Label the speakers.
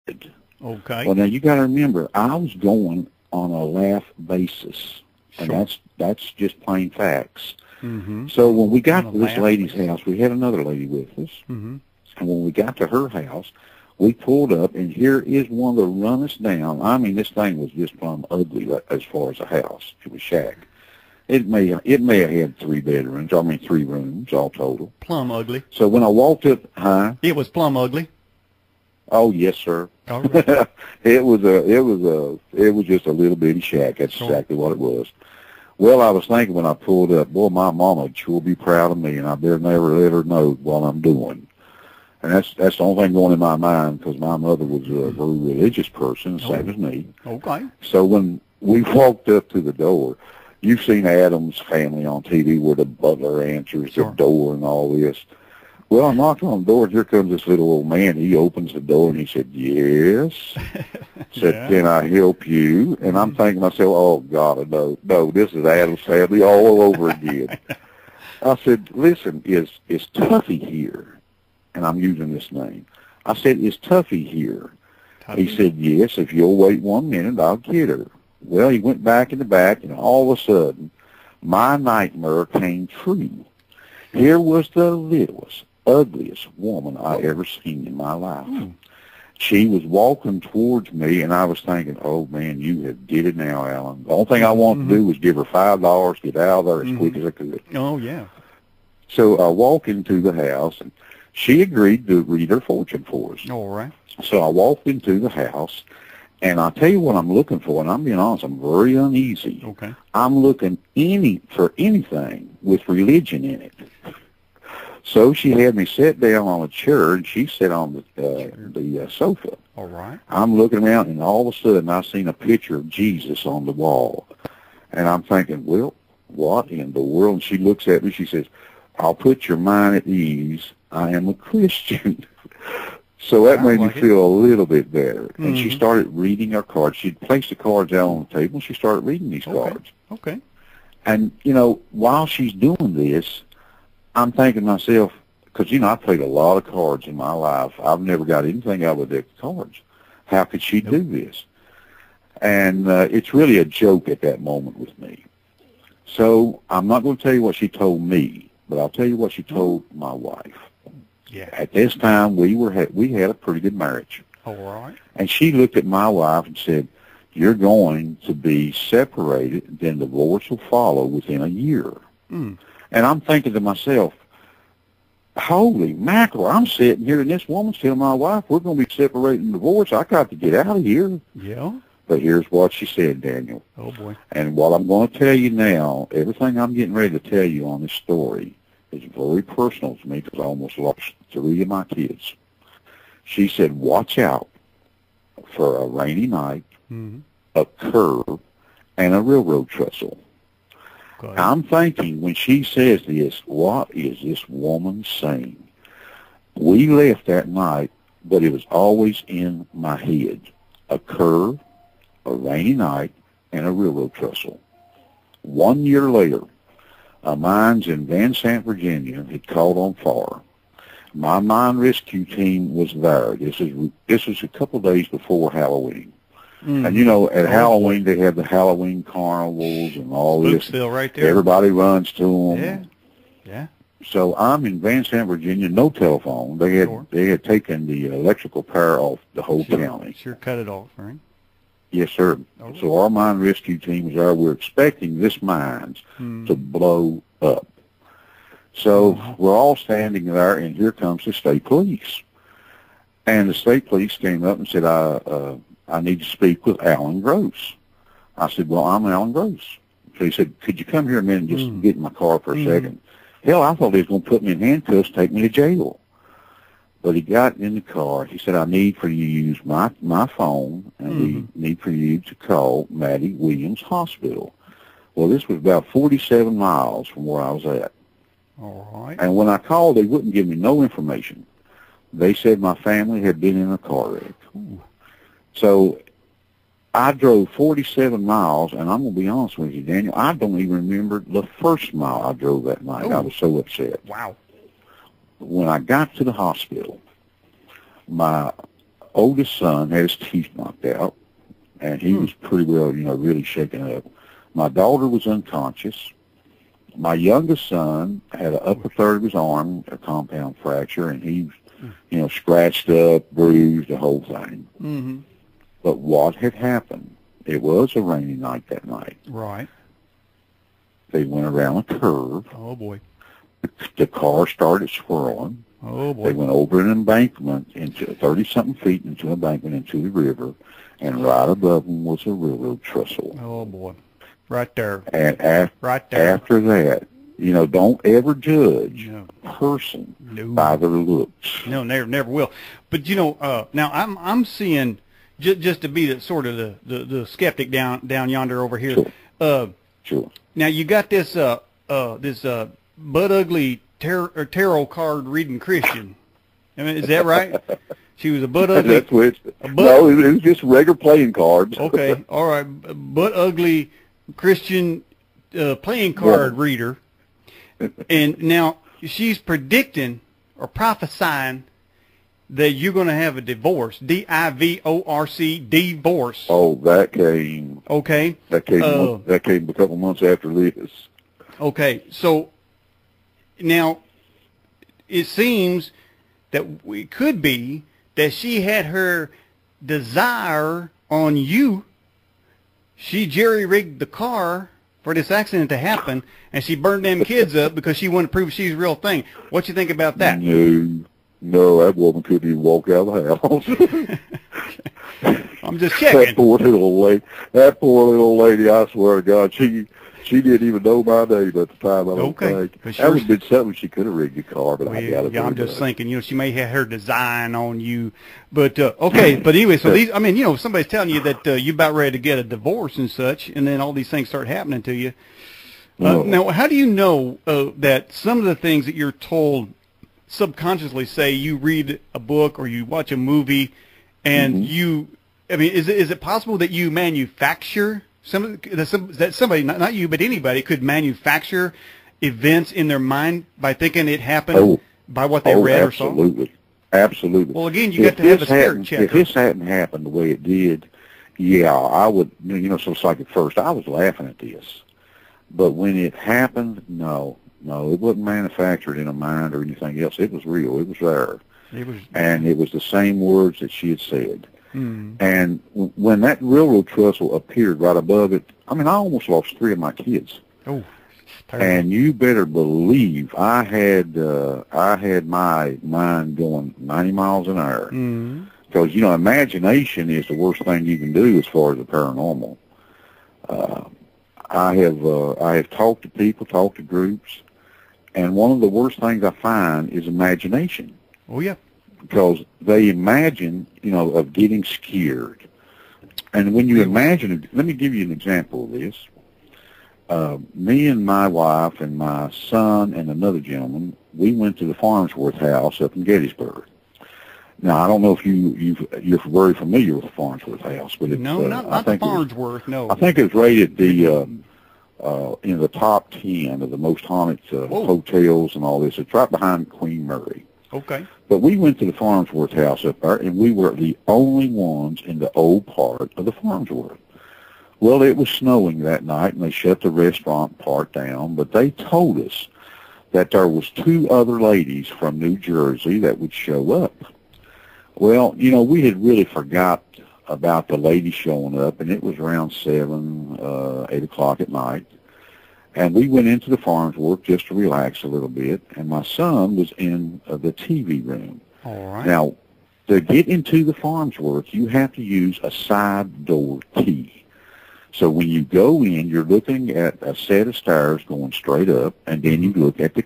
Speaker 1: Okay.
Speaker 2: Well, now you got to remember, I was going on a laugh basis, and
Speaker 1: Sure.
Speaker 2: that's just plain facts.
Speaker 1: Mm-hmm.
Speaker 2: So when we got
Speaker 1: On
Speaker 2: to
Speaker 1: a
Speaker 2: this
Speaker 1: laugh
Speaker 2: lady's
Speaker 1: basis.
Speaker 2: house, we had another lady with us,
Speaker 1: Mm-hmm.
Speaker 2: and when we got to her house, we pulled up, and here is one of the runnest down. I mean, this thing was just plumb ugly as far as a house. It was shack. It may have had 3 bedrooms. I mean, 3 rooms all total.
Speaker 1: Plumb ugly.
Speaker 2: So when I walked up, huh?
Speaker 1: It was plumb ugly.
Speaker 2: Oh yes, sir.
Speaker 1: All right.
Speaker 2: it was just a little bitty shack. That's
Speaker 1: Sure.
Speaker 2: exactly what it was. Well, I was thinking when I pulled up, boy, my mama would sure be proud of me, and I better never let her know what I'm doing. And that's the only thing going in my mind, because my mother was a very religious person, same as me.
Speaker 1: Okay.
Speaker 2: So when we walked up to the door, you've seen Adam's Family on TV where the butler answers
Speaker 1: Sure.
Speaker 2: the door and all this. Well, I knocked on the door, and here comes this little old man. He opens the door, and he said, yes. Said,
Speaker 1: Yeah.
Speaker 2: can I help you? And I'm thinking to myself, oh, God, no, this is Adam's Family all over again. I said, listen, is Tuffy here? And I'm using this name. I said, is Tuffy here?
Speaker 1: Tuffy?
Speaker 2: He said, yes, if you'll wait 1 minute, I'll get her. Well, he went back in the back, and all of a sudden, my nightmare came true. Here was the littlest, ugliest woman I ever seen in my life. She was walking towards me, and I was thinking, oh, man, you have did it now, Alan. The only thing I wanted to do was give her $5, get out of there as quick as I could.
Speaker 1: Oh, yeah.
Speaker 2: So I walked into the house, and she agreed to read her fortune for us.
Speaker 1: All right.
Speaker 2: So I walked into the house, and I'll tell you what I'm looking for, and I'm being honest, I'm very uneasy.
Speaker 1: Okay.
Speaker 2: I'm looking for anything with religion in it. So she had me sit down on a chair, and she sat on the sofa.
Speaker 1: All right.
Speaker 2: I'm looking around, and all of a sudden I seen a picture of Jesus on the wall. And I'm thinking, well, what in the world? And she looks at me, she says, I'll put your mind at ease. I am a Christian. So that made me feel a little bit better. And she started reading her cards. She'd placed the cards out on the table, and she started reading these cards.
Speaker 1: Okay.
Speaker 2: And, while she's doing this, I'm thinking to myself, because, I've played a lot of cards in my life. I've never got anything out of a deck of cards. How could she do this? And it's really a joke at that moment with me. So I'm not going to tell you what she told me, but I'll tell you what she told my wife.
Speaker 1: Yeah.
Speaker 2: At this time, we had a pretty good marriage.
Speaker 1: All right.
Speaker 2: And she looked at my wife and said, you're going to be separated, then divorce will follow within a year. And I'm thinking to myself, holy mackerel, I'm sitting here and this woman's telling my wife we're going to be separated and divorced. I got to get out of here.
Speaker 1: Yeah.
Speaker 2: But here's what she said, Daniel.
Speaker 1: Oh, boy.
Speaker 2: And what I'm going to tell you now, everything I'm getting ready to tell you on this story is very personal to me because I almost lost 3 of my kids. She said, watch out for a rainy night, a curve, and a railroad trestle.
Speaker 1: Okay.
Speaker 2: I'm thinking when she says this, what is this woman saying? We left that night, but it was always in my head. A curve, a rainy night, and a railroad trestle. 1 year later, a mines in Van Sant, Virginia had caught on fire. My mine rescue team was there. This was a couple of days before Halloween. And, at Halloween, they have the Halloween carnivals and all this.
Speaker 1: Spooksville right there.
Speaker 2: Everybody runs to them.
Speaker 1: Yeah.
Speaker 2: So I'm in Van Sant, Virginia, no telephone. They had taken the electrical power off the whole county.
Speaker 1: Sure cut it off, right?
Speaker 2: Yes, sir.
Speaker 1: Oh.
Speaker 2: So our mine rescue team was there. We're expecting this mines to blow up. So we're all standing there, and here comes the state police. And the state police came up and said, I need to speak with Alan Gross. I said, well, I'm Alan Gross. So he said, could you come here a minute and just get in my car for a second? Hell, I thought he was going to put me in handcuffs, take me to jail. But he got in the car. He said, I need for you to use my phone, and we need for you to call Maddie Williams Hospital. Well, this was about 47 miles from where I was at.
Speaker 1: All right.
Speaker 2: And when I called, they wouldn't give me no information. They said my family had been in a car wreck. So I drove 47 miles, and I'm going to be honest with you, Daniel, I don't even remember the first mile I drove that night. I was so upset.
Speaker 1: Wow.
Speaker 2: When I got to the hospital, my oldest son had his teeth knocked out, and he was pretty well, really shaken up. My daughter was unconscious. My youngest son had an upper third of his arm, a compound fracture, and he was, scratched up, bruised, the whole thing.
Speaker 1: Mm-hmm.
Speaker 2: But what had happened, it was a rainy night that night.
Speaker 1: Right.
Speaker 2: They went around a curve.
Speaker 1: Oh, boy.
Speaker 2: The car started swirling.
Speaker 1: Oh, boy.
Speaker 2: They went over an embankment, into 30-something feet into an embankment into the river, and right above them was a railroad trestle.
Speaker 1: Oh, boy. Right there.
Speaker 2: And
Speaker 1: right there.
Speaker 2: after that, don't ever judge a person by their looks.
Speaker 1: No, never will. But now I'm seeing, just to be the skeptic down yonder over here.
Speaker 2: Sure. Sure.
Speaker 1: Now you got this butt ugly tarot card reading Christian. I mean, is that right? She was a butt ugly.
Speaker 2: That's which. No, it was just regular playing cards.
Speaker 1: Okay, all right, butt ugly Christian playing card reader. And now she's predicting or prophesying that you're going to have a divorce. D-I-V-O-R-C, divorce.
Speaker 2: Oh, that came.
Speaker 1: Okay.
Speaker 2: That came a couple months after this.
Speaker 1: Okay, so now it seems that it could be that she had her desire on you. She jerry-rigged the car for this accident to happen, and she burned them kids up because she wanted to prove she's a real thing. What you think about that?
Speaker 2: No, that woman couldn't even walk out of the house.
Speaker 1: I'm just checking.
Speaker 2: That poor little lady, I swear to God, she didn't even know my name at the time, I don't think. That would have been something she could have rigged the car, but I got it.
Speaker 1: Yeah, I'm just thinking, she may have her design on you. But, okay, but anyway, so these, somebody's telling you that you're about ready to get a divorce and such, and then all these things start happening to you. Now, how do you know that some of the things that you're told subconsciously, say you read a book or you watch a movie, and is it possible that you manufacture that somebody, not you, but anybody could manufacture events in their mind by thinking it happened by what they read or saw?
Speaker 2: Absolutely.
Speaker 1: Well, again, you got to have a spirit checker.
Speaker 2: If this hadn't happened the way it did, yeah, I would, so it's like at first I was laughing at this. But when it happened, no, it wasn't manufactured in a mind or anything else. It was real. It was there. And it was the same words that she had said. And when that railroad trestle appeared right above it, I almost lost 3 of my kids.
Speaker 1: Oh,
Speaker 2: and you better believe I had my mind going 90 miles an hour. Because, imagination is the worst thing you can do as far as the paranormal. I have talked to people, talked to groups, and one of the worst things I find is imagination.
Speaker 1: Oh, yeah.
Speaker 2: Because they imagine, of getting scared. And when you imagine, let me give you an example of this. Me and my wife and my son and another gentleman, we went to the Farnsworth house up in Gettysburg. Now, I don't know if you're very familiar with the Farnsworth house, but it's,
Speaker 1: not the Farnsworth, no.
Speaker 2: I think it's rated in the top 10 of the most haunted hotels and all this. It's right behind Queen Mary.
Speaker 1: Okay.
Speaker 2: But we went to the Farnsworth house up there, and we were the only ones in the old part of the Farnsworth. Well, it was snowing that night, and they shut the restaurant part down, but they told us that there was 2 other ladies from New Jersey that would show up. Well, we had really forgot about the ladies showing up, and it was around 7, 8 o'clock at night. And we went into the Farnsworth just to relax a little bit, and my son was in the TV room.
Speaker 1: All right.
Speaker 2: Now, to get into the Farnsworth, you have to use a side door key. So when you go in, you're looking at a set of stairs going straight up, and then you look at the